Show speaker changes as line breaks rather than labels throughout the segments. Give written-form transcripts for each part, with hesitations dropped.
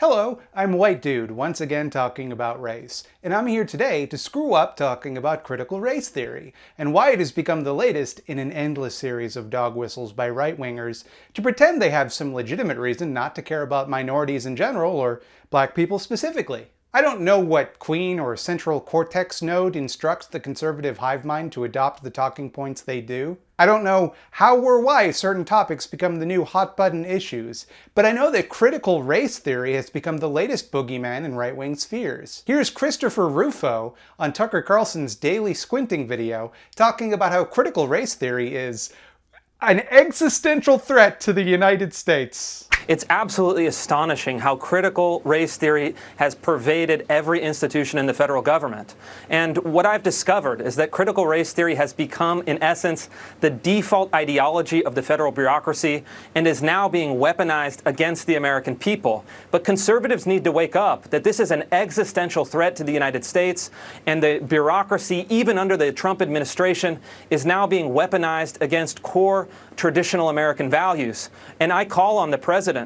Hello, I'm White Dude, once again talking about race, and I'm here today to screw up talking about critical race theory, and why it has become the latest in an endless series of dog whistles by right-wingers to pretend they have some legitimate reason not to care about minorities in general, or black people specifically. I don't know what queen or central cortex node instructs the conservative hive mind to adopt the talking points they do. I don't know how or why certain topics become the new hot-button issues, but I know that critical race theory has become the latest boogeyman in right-wing spheres. Here's Christopher Rufo on Tucker Carlson's Daily Squinting video talking about how critical race theory is an existential threat to the United States.
It's absolutely astonishing how critical race theory has pervaded every institution in the federal government. And what I've discovered is that critical race theory has become, in essence, the default ideology of the federal bureaucracy and is now being weaponized against the American people. But conservatives need to wake up that this is an existential threat to the United States, and the bureaucracy, even under the Trump administration, is now being weaponized against core traditional American values. And I call on the president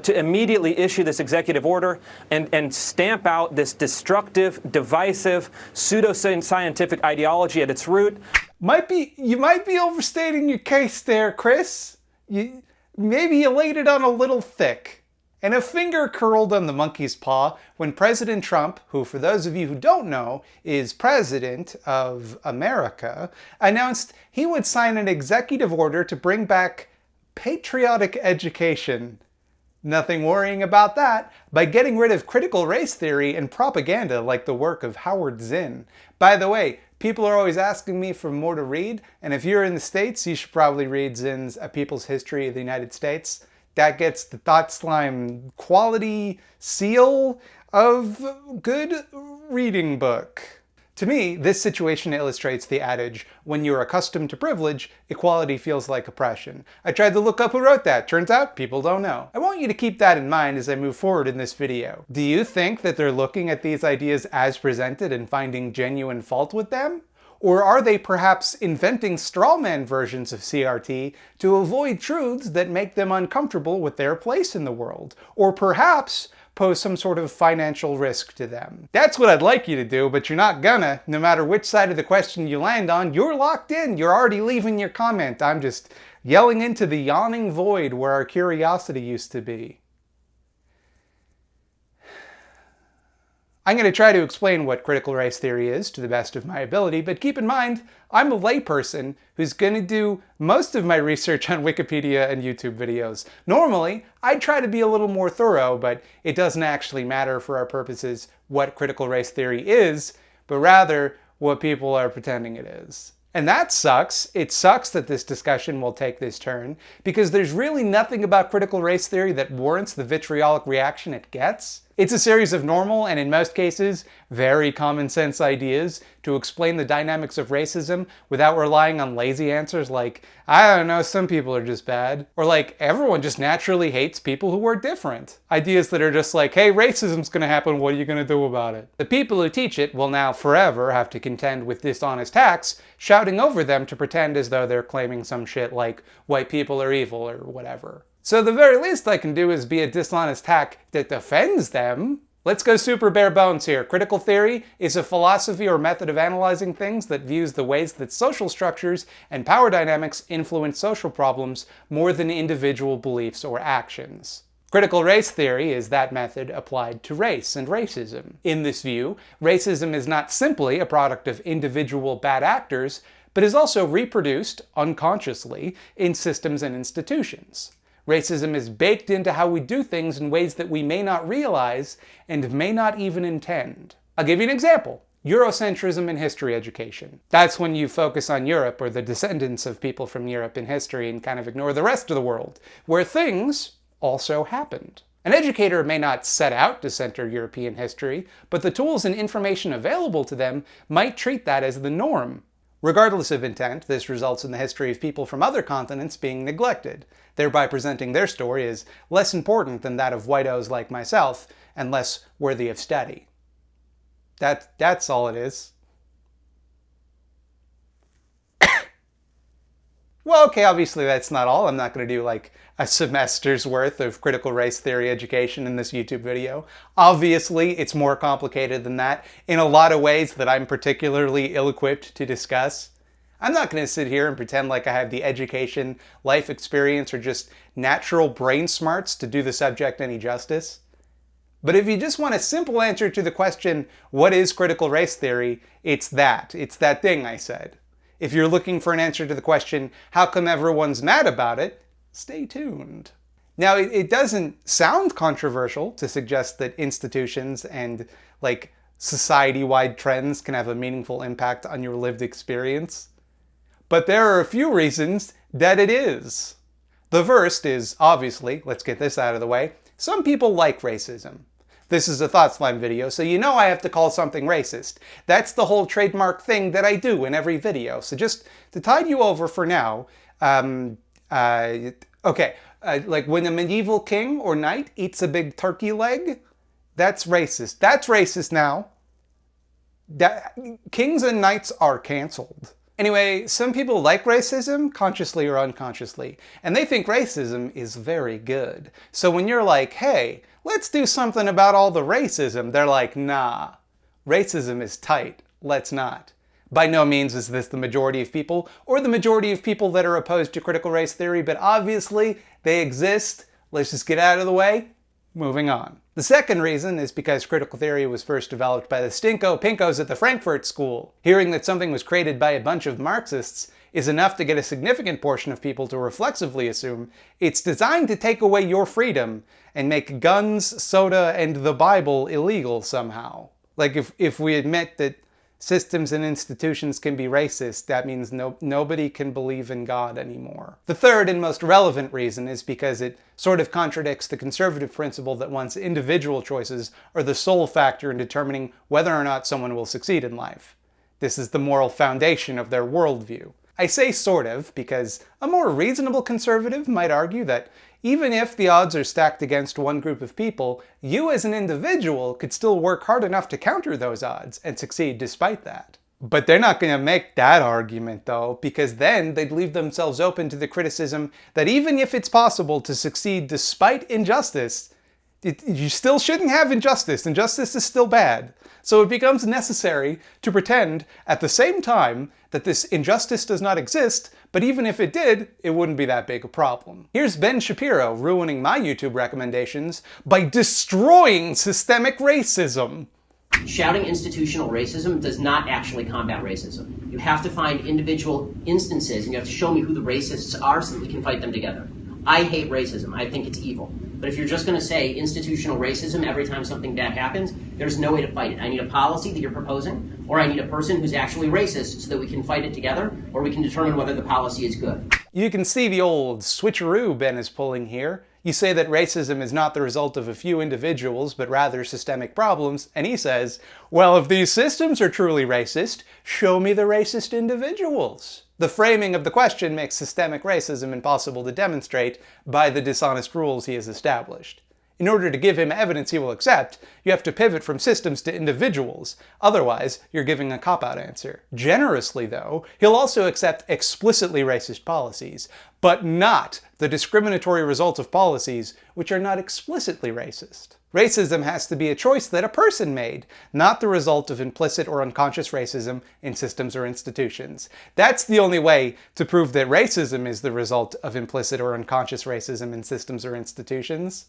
to immediately issue this executive order and stamp out this destructive, divisive, pseudo-scientific ideology at its root.
You might be overstating your case there, Chris. Maybe you laid it on a little thick. And a finger curled on the monkey's paw when President Trump, who for those of you who don't know, is President of America, announced he would sign an executive order to bring back patriotic education. Nothing worrying about that by getting rid of critical race theory and propaganda like the work of Howard Zinn. By the way, people are always asking me for more to read, and if you're in the States, you should probably read Zinn's A People's History of the United States. That gets the Thought Slime quality seal of good reading book. To me, this situation illustrates the adage, when you're accustomed to privilege, equality feels like oppression. I tried to look up who wrote that. Turns out, people don't know. I want you to keep that in mind as I move forward in this video. Do you think that they're looking at these ideas as presented and finding genuine fault with them? Or are they perhaps inventing strawman versions of CRT to avoid truths that make them uncomfortable with their place in the world? Or perhaps pose some sort of financial risk to them? That's what I'd like you to do, but you're not gonna. No matter which side of the question you land on, you're locked in. You're already leaving your comment. I'm just yelling into the yawning void where our curiosity used to be. I'm going to try to explain what critical race theory is to the best of my ability, but keep in mind, I'm a layperson who's going to do most of my research on Wikipedia and YouTube videos. Normally, I'd try to be a little more thorough, but it doesn't actually matter for our purposes what critical race theory is, but rather what people are pretending it is. And that sucks. It sucks that this discussion will take this turn, because there's really nothing about critical race theory that warrants the vitriolic reaction it gets. It's a series of normal, and in most cases, very common sense ideas to explain the dynamics of racism without relying on lazy answers like, I don't know, some people are just bad. Or like, everyone just naturally hates people who are different. Ideas that are just like, hey, racism's gonna happen, what are you gonna do about it? The people who teach it will now forever have to contend with dishonest hacks shouting over them to pretend as though they're claiming some shit like white people are evil or whatever. So the very least I can do is be a dishonest hack that defends them. Let's go super bare bones here. Critical theory is a philosophy or method of analyzing things that views the ways that social structures and power dynamics influence social problems more than individual beliefs or actions. Critical race theory is that method applied to race and racism. In this view, racism is not simply a product of individual bad actors, but is also reproduced, unconsciously, in systems and institutions. Racism is baked into how we do things in ways that we may not realize and may not even intend. I'll give you an example. Eurocentrism in history education. That's when you focus on Europe or the descendants of people from Europe in history and kind of ignore the rest of the world, where things also happened. An educator may not set out to center European history, but the tools and information available to them might treat that as the norm. Regardless of intent, this results in the history of people from other continents being neglected, thereby presenting their story as less important than that of whitos like myself, and less worthy of study. That's all it is. Well, okay, obviously that's not all. I'm not going to do like a semester's worth of critical race theory education in this YouTube video. Obviously, it's more complicated than that in a lot of ways that I'm particularly ill-equipped to discuss. I'm not going to sit here and pretend like I have the education, life experience, or just natural brain smarts to do the subject any justice. But if you just want a simple answer to the question, what is critical race theory? It's that. It's that thing I said. If you're looking for an answer to the question, how come everyone's mad about it? Stay tuned. Now, it doesn't sound controversial to suggest that institutions and like society-wide trends can have a meaningful impact on your lived experience. But there are a few reasons that it is. The first is, obviously, let's get this out of the way, some people like racism. This is a Thought Slime video, so you know I have to call something racist. That's the whole trademark thing that I do in every video. So just to tide you over for now, like when a medieval king or knight eats a big turkey leg, that's racist. That's racist now. Kings and knights are canceled. Anyway, some people like racism, consciously or unconsciously, and they think racism is very good. So when you're like, hey, let's do something about all the racism, they're like, nah, racism is tight, let's not. By no means is this the majority of people, or the majority of people that are opposed to critical race theory, but obviously they exist. Let's just get out of the way. Moving on. The second reason is because critical theory was first developed by the Stinko Pinkos at the Frankfurt School. Hearing that something was created by a bunch of Marxists is enough to get a significant portion of people to reflexively assume it's designed to take away your freedom and make guns, soda, and the Bible illegal somehow. Like if we admit that systems and institutions can be racist, that means nobody can believe in God anymore. The third and most relevant reason is because it sort of contradicts the conservative principle that one's individual choices are the sole factor in determining whether or not someone will succeed in life. This is the moral foundation of their worldview. I say sort of because a more reasonable conservative might argue that even if the odds are stacked against one group of people, you as an individual could still work hard enough to counter those odds and succeed despite that. But they're not going to make that argument though, because then they'd leave themselves open to the criticism that even if it's possible to succeed despite injustice, you still shouldn't have injustice. Injustice is still bad. So it becomes necessary to pretend at the same time that this injustice does not exist, but even if it did, it wouldn't be that big a problem. Here's Ben Shapiro ruining my YouTube recommendations by destroying systemic racism.
Shouting institutional racism does not actually combat racism. You have to find individual instances and you have to show me who the racists are so that we can fight them together. I hate racism. I think it's evil. But if you're just going to say institutional racism every time something bad happens, there's no way to fight it. I need a policy that you're proposing, or I need a person who's actually racist so that we can fight it together, or we can determine whether the policy is good.
You can see the old switcheroo Ben is pulling here. You say that racism is not the result of a few individuals, but rather systemic problems, and he says, well, if these systems are truly racist, show me the racist individuals. The framing of the question makes systemic racism impossible to demonstrate by the dishonest rules he has established. In order to give him evidence he will accept, you have to pivot from systems to individuals. Otherwise, you're giving a cop-out answer. Generously, though, he'll also accept explicitly racist policies, but not the discriminatory result of policies which are not explicitly racist. Racism has to be a choice that a person made, not the result of implicit or unconscious racism in systems or institutions. That's the only way to prove that racism is the result of implicit or unconscious racism in systems or institutions.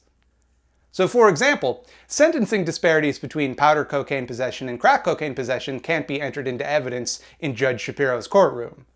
So for example, sentencing disparities between powder cocaine possession and crack cocaine possession can't be entered into evidence in Judge Shapiro's courtroom.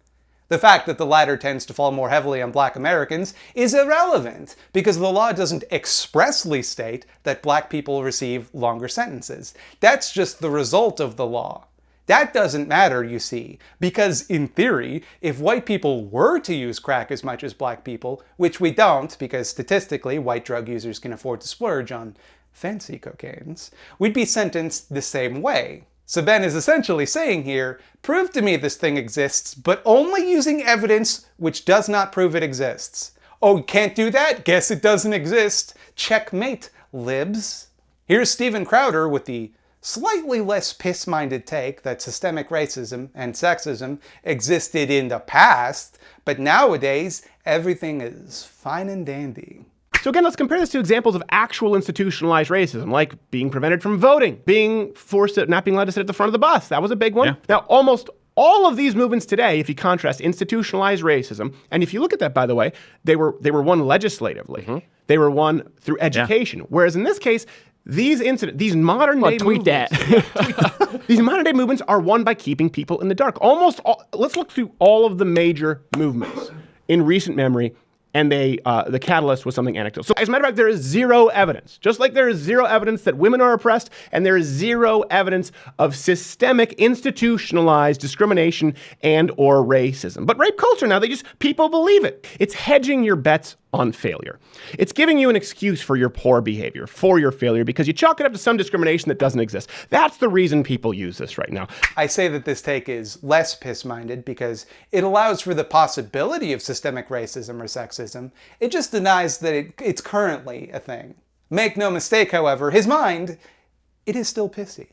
The fact that the latter tends to fall more heavily on black Americans is irrelevant because the law doesn't expressly state that black people receive longer sentences. That's just the result of the law. That doesn't matter, you see, because in theory, if white people were to use crack as much as black people, which we don't because statistically white drug users can afford to splurge on fancy cocaines, we'd be sentenced the same way. So Ben is essentially saying here, prove to me this thing exists, but only using evidence which does not prove it exists. Oh, you can't do that? Guess it doesn't exist. Checkmate, libs. Here's Steven Crowder with the slightly less piss-minded take that systemic racism and sexism existed in the past, but nowadays everything is fine and dandy.
So again, let's compare this to examples of actual institutionalized racism, like being prevented from voting, being forced to not being allowed to sit at the front of the bus. That was a big one. Yeah. Now, almost all of these movements today, if you contrast institutionalized racism, and if you look at that, by the way, they were won legislatively. Mm-hmm. They were won through education. Yeah. Whereas in this case, these modern day movements, these modern day movements are won by keeping people in the dark. Let's look through all of the major movements in recent memory. And the catalyst was something anecdotal. So as a matter of fact, there is zero evidence. Just like there is zero evidence that women are oppressed, and there is zero evidence of systemic, institutionalized discrimination and or racism. But rape culture now, people believe it. It's hedging your bets on failure. It's giving you an excuse for your poor behavior, for your failure, because you chalk it up to some discrimination that doesn't exist. That's the reason people use this right now.
I say that this take is less piss-minded because it allows for the possibility of systemic racism or sexism. It just denies that it's currently a thing. Make no mistake, however, his mind, it is still pissy.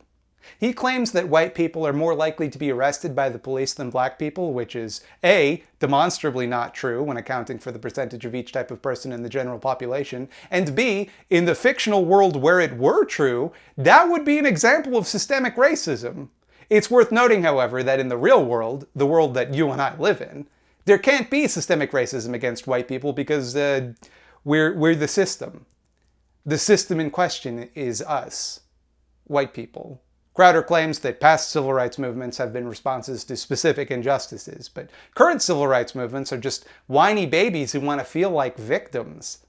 He claims that white people are more likely to be arrested by the police than black people, which is A, demonstrably not true when accounting for the percentage of each type of person in the general population, and B, in the fictional world where it were true, that would be an example of systemic racism. It's worth noting, however, that in the real world, the world that you and I live in, there can't be systemic racism against white people because we're the system. The system in question is us, white people. Crowder claims that past civil rights movements have been responses to specific injustices, but current civil rights movements are just whiny babies who want to feel like victims.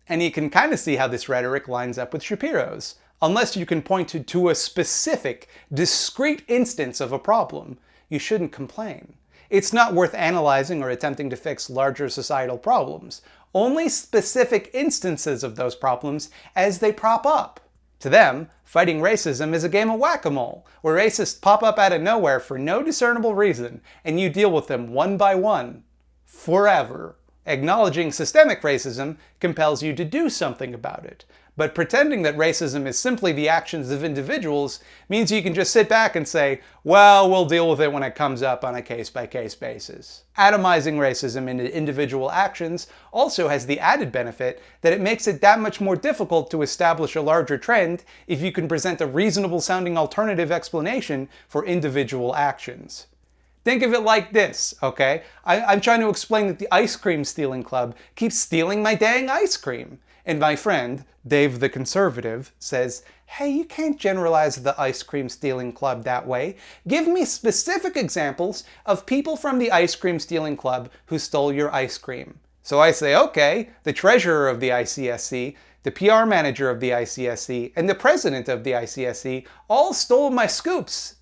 And you can kind of see how this rhetoric lines up with Shapiro's, unless you can point to a specific, discrete instance of a problem. You shouldn't complain. It's not worth analyzing or attempting to fix larger societal problems, only specific instances of those problems as they prop up. To them, fighting racism is a game of whack-a-mole, where racists pop up out of nowhere for no discernible reason, and you deal with them one by one, forever. Acknowledging systemic racism compels you to do something about it, but pretending that racism is simply the actions of individuals means you can just sit back and say, well, we'll deal with it when it comes up on a case-by-case basis. Atomizing racism into individual actions also has the added benefit that it makes it that much more difficult to establish a larger trend if you can present a reasonable-sounding alternative explanation for individual actions. Think of it like this, okay? I'm trying to explain that the ice cream stealing club keeps stealing my dang ice cream. And my friend, Dave the Conservative, says, hey, you can't generalize the ice cream stealing club that way. Give me specific examples of people from the ice cream stealing club who stole your ice cream. So I say, okay, the treasurer of the ICSC, the PR manager of the ICSC, and the president of the ICSC all stole my scoops.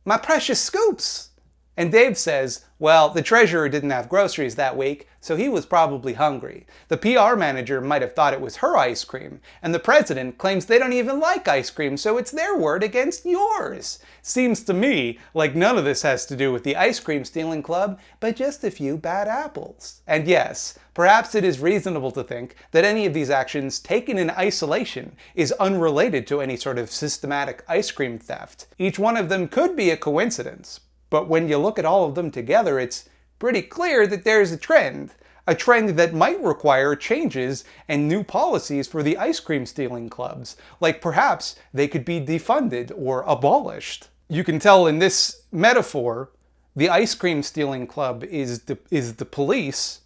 My precious scoops. And Dave says, well, the treasurer didn't have groceries that week, so he was probably hungry. The PR manager might have thought it was her ice cream, and the president claims they don't even like ice cream, so it's their word against yours. Seems to me like none of this has to do with the ice cream stealing club, but just a few bad apples. And yes, perhaps it is reasonable to think that any of these actions taken in isolation is unrelated to any sort of systematic ice cream theft. Each one of them could be a coincidence. But when you look at all of them together, it's pretty clear that there's a trend that might require changes and new policies for the ice cream stealing clubs. Like perhaps they could be defunded or abolished. You can tell in this metaphor, the ice cream stealing club is the police,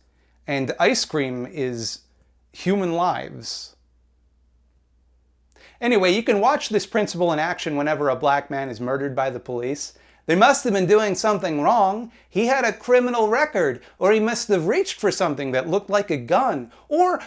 and ice cream is human lives. Anyway, you can watch this principle in action whenever a black man is murdered by the police. They must have been doing something wrong. He had a criminal record, or he must have reached for something that looked like a gun, or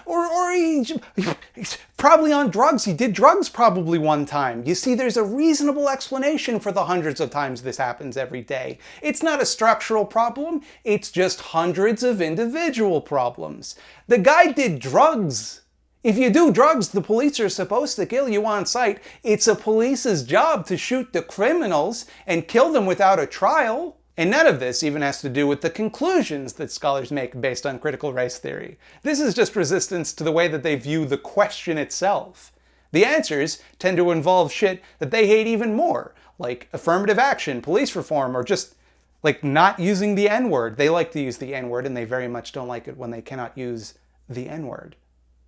he's probably on drugs. He did drugs probably one time. You see, there's a reasonable explanation for the hundreds of times this happens every day. It's not a structural problem. It's just hundreds of individual problems. The guy did drugs. If you do drugs, the police are supposed to kill you on sight. It's a police's job to shoot the criminals and kill them without a trial. And none of this even has to do with the conclusions that scholars make based on critical race theory. This is just resistance to the way that they view the question itself. The answers tend to involve shit that they hate even more, like affirmative action, police reform, or just like not using the N-word. They like to use the N-word, and they very much don't like it when they cannot use the N-word.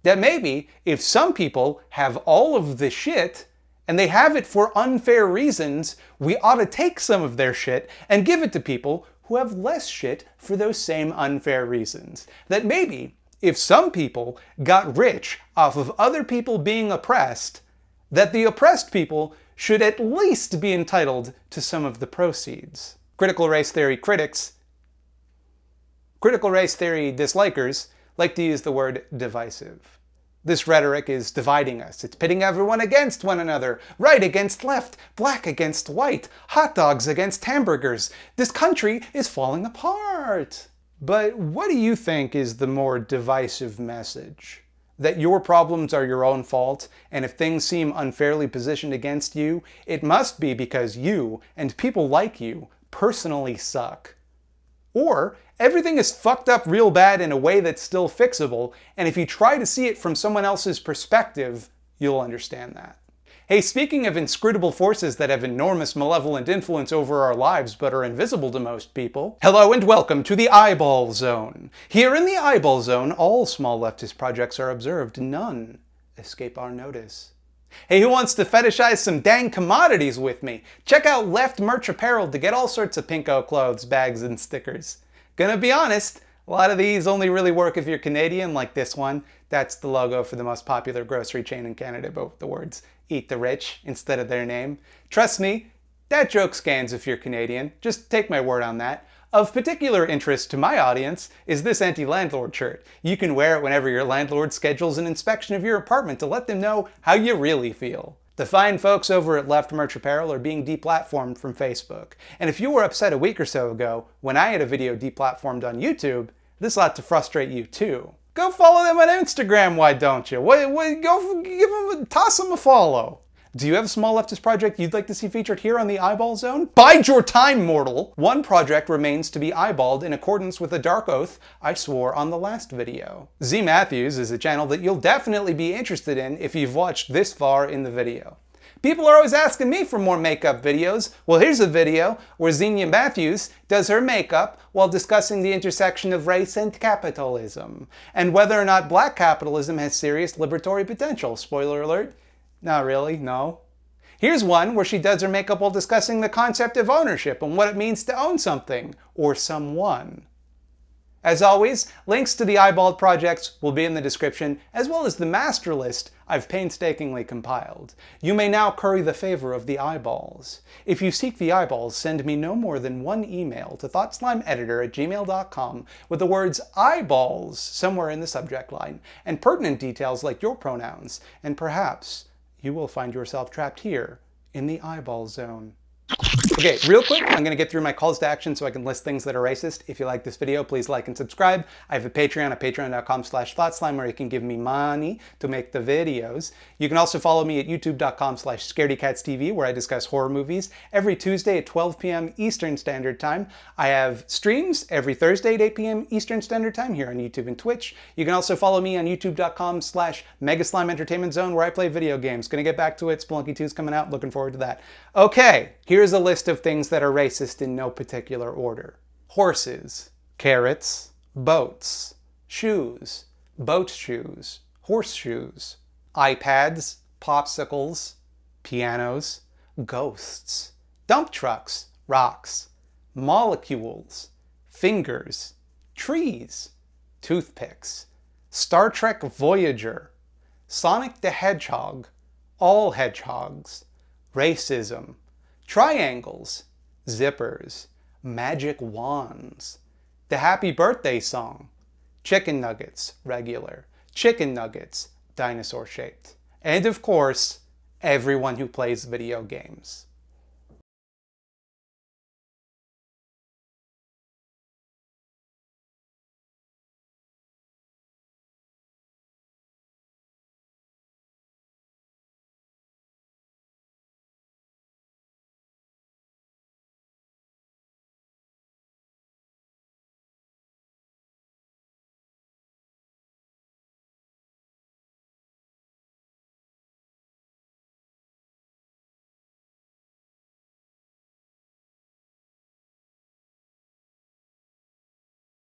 That maybe if some people have all of the shit and they have it for unfair reasons, we ought to take some of their shit and give it to people who have less shit for those same unfair reasons. That maybe if some people got rich off of other people being oppressed, that the oppressed people should at least be entitled to some of the proceeds. Critical race theory critics, critical race theory dislikers like to use the word divisive. This rhetoric is dividing us. It's pitting everyone against one another. Right against left, black against white, hot dogs against hamburgers. This country is falling apart. But what do you think is the more divisive message? That your problems are your own fault, and if things seem unfairly positioned against you, it must be because you, and people like you, personally suck. Or everything is fucked up real bad in a way that's still fixable, and if you try to see it from someone else's perspective, you'll understand that. Hey, speaking of inscrutable forces that have enormous malevolent influence over our lives but are invisible to most people, hello and welcome to the Eyeball Zone. Here in the Eyeball Zone, all small leftist projects are observed, none escape our notice. Hey, who wants to fetishize some dang commodities with me? Check out Left Merch Apparel to get all sorts of pinko clothes, bags, and stickers. Gonna be honest, a lot of these only really work if you're Canadian, like this one. That's the logo for the most popular grocery chain in Canada, but with the words "Eat the Rich" instead of their name. Trust me, that joke scans if you're Canadian. Just take my word on that. Of particular interest to my audience is this anti-landlord shirt. You can wear it whenever your landlord schedules an inspection of your apartment to let them know how you really feel. The fine folks over at Left Merch Apparel are being deplatformed from Facebook. And if you were upset a week or so ago when I had a video deplatformed on YouTube, this ought to frustrate you too. Go follow them on Instagram, why don't you? Go toss them a follow. Do you have a small leftist project you'd like to see featured here on the Eyeball Zone? Bide your time, mortal! One project remains to be eyeballed in accordance with a dark oath I swore on the last video. Z Matthews is a channel that you'll definitely be interested in if you've watched this far in the video. People are always asking me for more makeup videos. Well, here's a video where Xenia Matthews does her makeup while discussing the intersection of race and capitalism, and whether or not black capitalism has serious liberatory potential. Spoiler alert. Not really, no. Here's one where she does her makeup while discussing the concept of ownership and what it means to own something or someone. As always, links to the eyeballed projects will be in the description, as well as the master list I've painstakingly compiled. You may now curry the favor of the eyeballs. If you seek the eyeballs, send me no more than one email to thoughtslimeeditor@gmail.com with the words eyeballs somewhere in the subject line, and pertinent details like your pronouns, and perhaps you will find yourself trapped here in the Eyeball Zone. Okay, real quick, I'm going to get through my calls to action so I can list things that are racist. If you like this video, please like and subscribe. I have a Patreon at patreon.com/thoughtslime where you can give me money to make the videos. You can also follow me at youtube.com/scaredycatstv where I discuss horror movies every Tuesday at 12 p.m. Eastern Standard Time. I have streams every Thursday at 8 p.m. Eastern Standard Time here on YouTube and Twitch. You can also follow me on youtube.com/Megaslime Entertainment Zone where I play video games. Gonna get back to it. Spelunky 2 is coming out. Looking forward to that. Okay, here's a list of things that are racist in no particular order. Horses, carrots, boats, shoes, boat shoes, horseshoes, iPads, popsicles, pianos, ghosts, dump trucks, rocks, molecules, fingers, trees, toothpicks, Star Trek Voyager, Sonic the Hedgehog, all hedgehogs, racism, triangles, zippers, magic wands, the happy birthday song, chicken nuggets, regular, chicken nuggets, dinosaur shaped, and of course, everyone who plays video games.